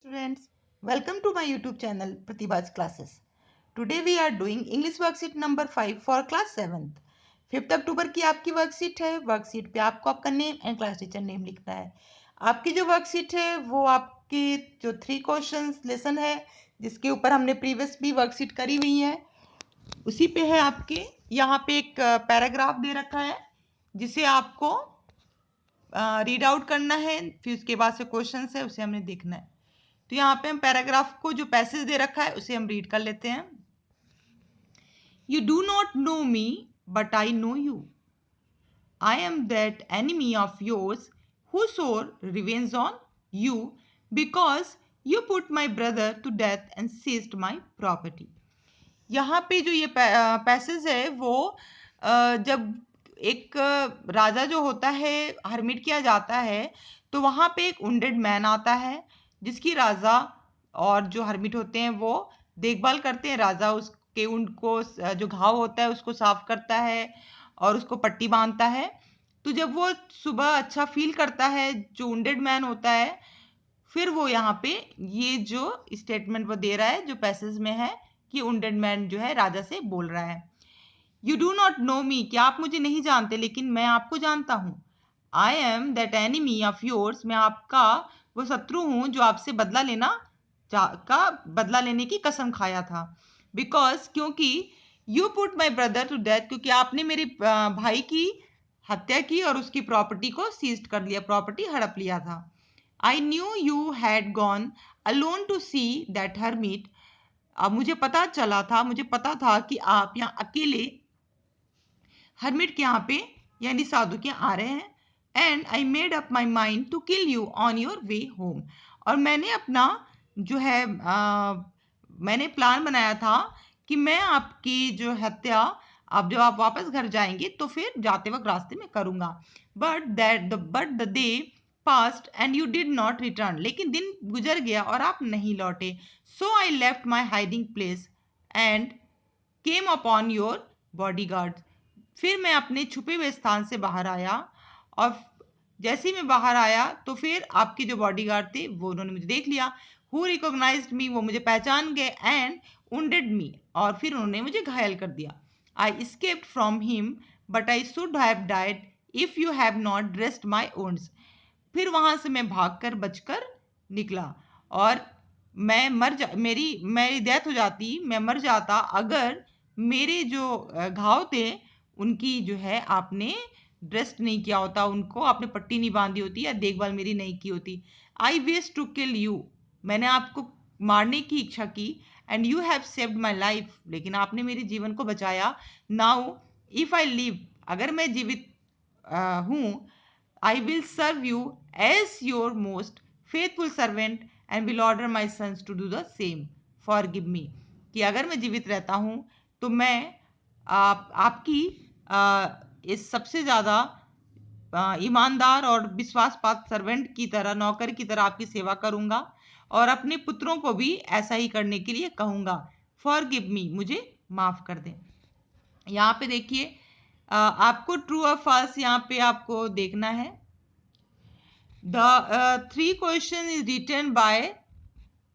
Students, welcome to my YouTube channel Pratibha's Classes. Today we are doing English worksheet number 5 for class 7th. 5 अक्टूबर की आपकी worksheet है। Worksheet पे आपको आपका name and class teacher name लिखना है। आपकी जो वर्कशीट है वो आपकी जो 3 क्वेश्चंस लेसन है जिसके ऊपर हमने प्रीवियस भी वर्कशीट करी हुई है उसी पे है आपके। यहाँ पे एक पैराग्राफ दे रखा है जिसे आपको रीड आउट करना है, फिर उसके बाद से क्वेश्चंस है उसे हमने देखना है। तो यहाँ पे हम पैराग्राफ को जो पैसेज दे रखा है उसे हम रीड कर लेते हैं। You do not know me but I know you. I am that enemy of yours who swore revenge on you because you put my brother to death and seized my property. यहाँ पे जो ये passage है वो जब एक राजा जो होता है हरमिट किया जाता है तो वहाँ पे एक वुंडेड मैन आता है जिसकी राजा और जो हरमिट होते हैं वो देखभाल करते हैं। राजा उसके उनको जो घाव होता है उसको साफ करता है और उसको पट्टी बांधता है। तो जब वो सुबह अच्छा फील करता है जो वुंडेड मैन होता है, फिर वो यहाँ पे ये जो स्टेटमेंट वो दे रहा है जो पैसेज में है कि वुंडेड मैन जो है राजा से बोल रहा है, यू डू नॉट नो मी, क्या आप मुझे नहीं जानते लेकिन मैं आपको जानता हूँ। आई am that enemy of yours, मैं आपका वो शत्रु हूँ जो आपसे बदला लेने की कसम खाया था। बिकॉज, क्योंकि you put my brother to death, क्योंकि आपने मेरे भाई की हत्या की और उसकी प्रॉपर्टी को सीज कर लिया, प्रॉपर्टी हड़प लिया था। I knew you had gone alone to see that hermit, अब मुझे पता था कि आप यहाँ अकेले हरमिट के यहाँ पे यानी साधु के यहाँ आ रहे हैं। And I made up my mind to kill you on your way home, और मैंने अपना जो है मैंने प्लान बनाया था कि मैं आपकी जो हत्या अब जब आप वापस घर जाएंगे तो फिर जाते वक्त रास्ते में करूंगा। But the day passed and you did not return, लेकिन दिन गुजर गया और आप नहीं लौटे। So I left my hiding place and came upon your bodyguard, फिर मैं अपने छुपे हुए स्थान से बाहर आया और जैसे ही मैं बाहर आया तो फिर आपके जो बॉडीगार्ड थे वो उन्होंने मुझे देख लिया। हु रिकॉग्नाइज्ड मी, वो मुझे पहचान गए। एंड वुंडेड मी, और फिर उन्होंने मुझे घायल कर दिया। I escaped from him but I should have died if you have not dressed my wounds, फिर वहां से मैं भागकर बचकर निकला और मेरी मेरी डेथ हो जाती, मैं मर जाता अगर मेरे जो घाव थे उनकी जो है आपने ड्रेस नहीं किया होता, उनको आपने पट्टी नहीं बांधी होती या देखभाल मेरी नहीं की होती। I wish to kill you, मैंने आपको मारने की इच्छा की। And you have saved my life, लेकिन आपने मेरे जीवन को बचाया। नाउ इफ आई लिव, अगर मैं जीवित हूँ, I will serve you as your most faithful servant and will order my sons to do the same. Forgive me, कि अगर मैं जीवित रहता हूँ तो मैं आपकी इस सबसे ज़्यादा ईमानदार और विश्वासपात्र सर्वेंट की तरह, नौकर की तरह आपकी सेवा करूँगा और अपने पुत्रों को भी ऐसा ही करने के लिए कहूँगा। फॉर गिव मी, मुझे माफ़ कर दें। यहाँ पे देखिए आपको ट्रू और फॉल्स यहाँ पे आपको देखना है। The 3 question is written by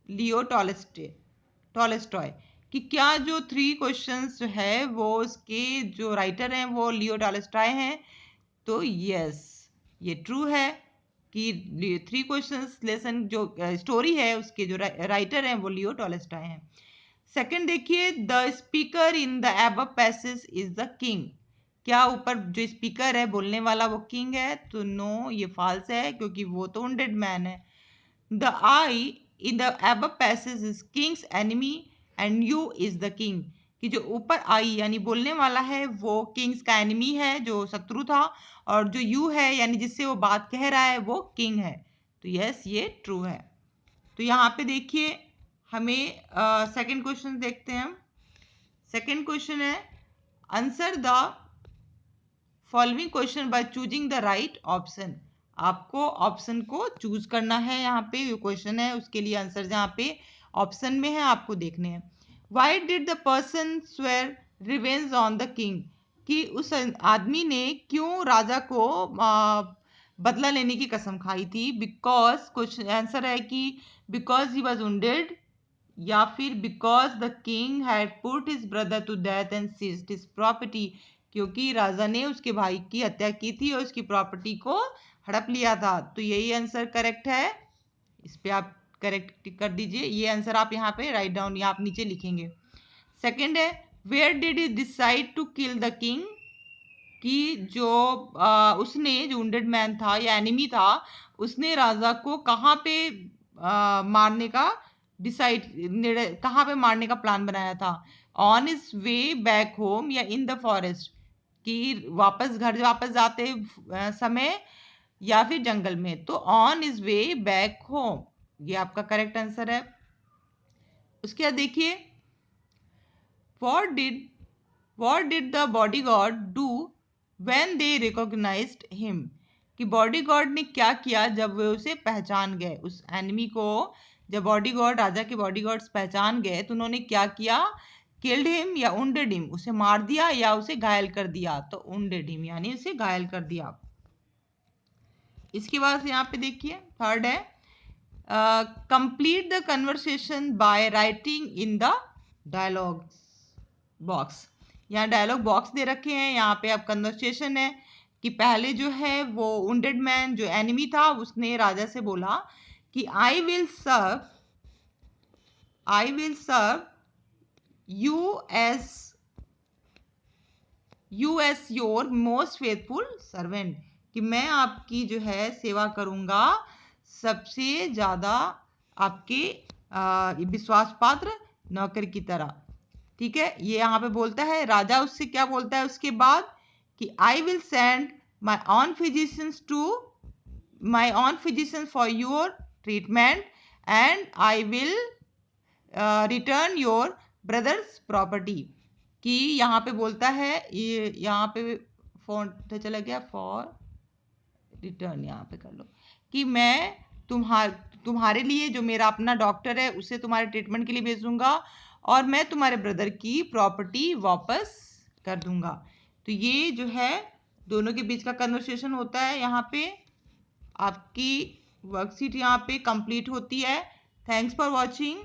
Leo Tolstoy, कि क्या जो 3 क्वेश्चंस है वो उसके जो राइटर हैं वो लियो टॉलस्टॉय हैं। तो यस, ये ट्रू है कि 3 क्वेश्चंस लेसन जो स्टोरी है उसके जो राइटर हैं वो लियो टॉलस्टॉय हैं। सेकंड देखिए, the speaker in the above passage is the king, क्या ऊपर जो स्पीकर है बोलने वाला वो किंग है? तो नो, ये फॉल्स है क्योंकि वो तो वुंडेड मैन है। The I in the above passage is Kings enemy and you is the king, कि जो ऊपर आई यानी बोलने वाला है वो किंग्स का एनिमी है जो शत्रु था, और जो यू है यानी जिससे वो बात कह रहा है वो किंग है। तो यस, ये ट्रू है। तो यहाँ पे देखिए हमें सेकंड क्वेश्चन देखते हैं हम। सेकंड क्वेश्चन है, answer the following question by choosing the right option, आपको ऑप्शन को चूज करना है। यहाँ पे जो क्वेश्चन है उसके लिए आंसर जहाँ पे ऑप्शन में है आपको देखने हैं। Why did the person swear revenge on the king, कि उस आदमी ने क्यों राजा को बदला लेने की कसम खाई थी। बिकॉज कुछ आंसर है कि बिकॉज ही वॉज wounded, या फिर because the king had put his brother to death and seized his property, क्योंकि राजा ने उसके भाई की हत्या की थी और उसकी प्रॉपर्टी को हड़प लिया था। तो यही आंसर करेक्ट है, इस पे आप करेक्ट कर दीजिए। ये आंसर आप यहाँ पे राइट डाउन या आप नीचे लिखेंगे। सेकंड है, where did he decide to kill the king, कि जो उसने जो वुंडेड मैन था या एनिमी था, उसने राजा को कहाँ पे मारने का कहाँ पे मारने का प्लान बनाया था? On is way back home या इन द फॉरेस्ट, कि वापस जाते समय या फिर जंगल में। तो on is way back home, ये आपका करेक्ट आंसर है। उसके बाद देखिए, what did the bodyguard do when they recognized him, कि बॉडीगार्ड ने क्या किया जब वे उसे पहचान गए, उस एनिमी को। जब बॉडीगार्ड, राजा के बॉडीगार्ड्स पहचान गए तो उन्होंने क्या किया? किल्ड हिम या उंडेड हिम, उसे मार दिया या उसे घायल कर दिया? तो उंडेड हिम यानी उसे घायल कर दिया। इसके बाद यहाँ पे देखिए थर्ड है, complete the conversation by writing in the dialogue box. यहाँ डायलॉग बॉक्स दे रखे हैं, यहाँ पे अब कन्वर्सेशन है कि पहले जो है वो वुंडेड मैन जो एनिमी था उसने राजा से बोला कि I will serve you as your most faithful servant, कि मैं आपकी जो है सेवा करूंगा सबसे ज्यादा आपके विश्वास पात्र नौकर की तरह। ठीक है, ये यहाँ पे बोलता है राजा उससे क्या बोलता है उसके बाद कि I will send my on physician for your treatment and I will return your brothers property, कि यहाँ पे बोलता है, ये यहाँ पे फोन चला गया, फॉर रिटर्न यहाँ पे कर लो, कि मैं तुम्हारे लिए जो मेरा अपना डॉक्टर है उसे तुम्हारे ट्रीटमेंट के लिए भेजूंगा और मैं तुम्हारे ब्रदर की प्रॉपर्टी वापस कर दूंगा। तो ये जो है दोनों के बीच का कन्वर्सेशन होता है। यहाँ पे आपकी वर्कशीट यहाँ पे कंप्लीट होती है। Thanks for watching.